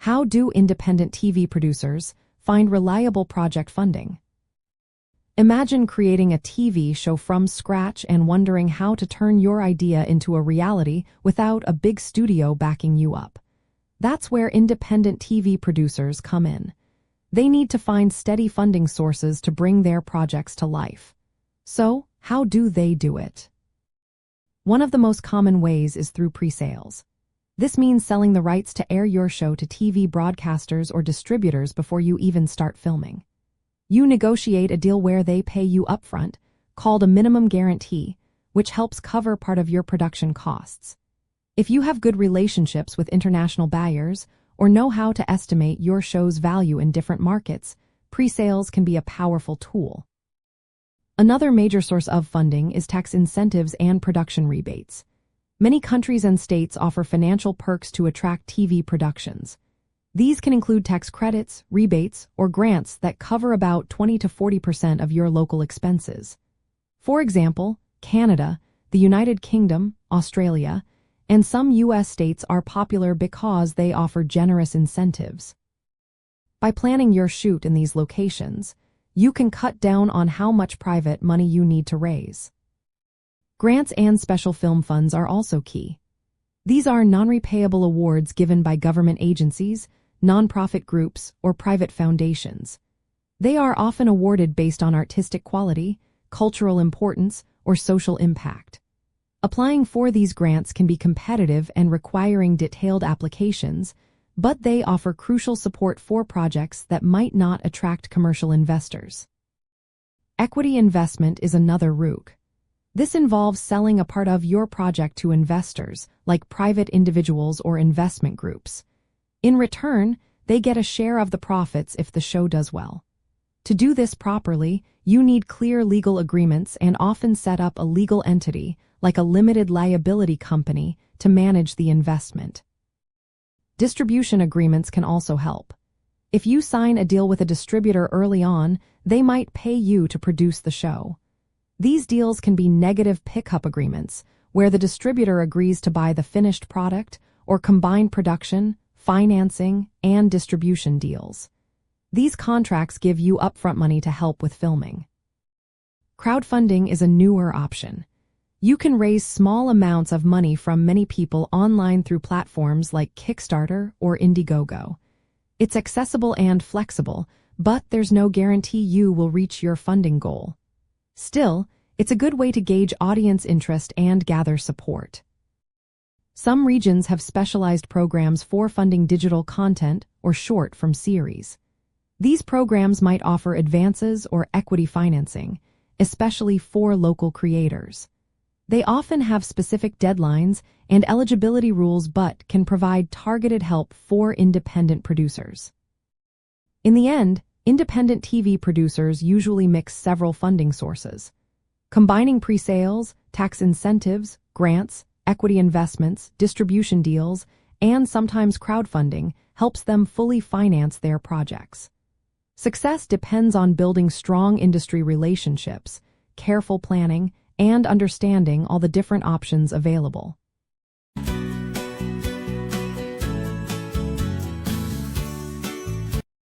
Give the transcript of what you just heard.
How do independent TV producers find reliable project funding? Imagine creating a TV show from scratch and wondering how to turn your idea into a reality without a big studio backing you up. That's where independent TV producers come in. They need to find steady funding sources to bring their projects to life. So, how do they do it? One of the most common ways is through pre-sales. This means selling the rights to air your show to TV broadcasters or distributors before you even start filming. You negotiate a deal where they pay you upfront, called a minimum guarantee, which helps cover part of your production costs. If you have good relationships with international buyers or know how to estimate your show's value in different markets, pre-sales can be a powerful tool. Another major source of funding is tax incentives and production rebates. Many countries and states offer financial perks to attract TV productions. These can include tax credits, rebates, or grants that cover about 20 to 40% of your local expenses. For example, Canada, the United Kingdom, Australia, and some U.S. states are popular because they offer generous incentives. By planning your shoot in these locations, you can cut down on how much private money you need to raise. Grants and special film funds are also key. These are non-repayable awards given by government agencies, nonprofit groups, or private foundations. They are often awarded based on artistic quality, cultural importance, or social impact. Applying for these grants can be competitive and requiring detailed applications, but they offer crucial support for projects that might not attract commercial investors. Equity investment is another route. This involves selling a part of your project to investors, like private individuals or investment groups. In return, they get a share of the profits if the show does well. To do this properly, you need clear legal agreements and often set up a legal entity, like a limited liability company, to manage the investment. Distribution agreements can also help. If you sign a deal with a distributor early on, they might pay you to produce the show. These deals can be negative pickup agreements, where the distributor agrees to buy the finished product or combine production, financing, and distribution deals. These contracts give you upfront money to help with filming. Crowdfunding is a newer option. You can raise small amounts of money from many people online through platforms like Kickstarter or Indiegogo. It's accessible and flexible, but there's no guarantee you will reach your funding goal. Still, it's a good way to gauge audience interest and gather support. Some regions have specialized programs for funding digital content, or short from series. These programs might offer advances or equity financing, especially for local creators. They often have specific deadlines and eligibility rules but can provide targeted help for independent producers. In the end, independent TV producers usually mix several funding sources. Combining pre-sales, tax incentives, grants, equity investments, distribution deals, and sometimes crowdfunding helps them fully finance their projects. Success depends on building strong industry relationships, careful planning, and understanding all the different options available.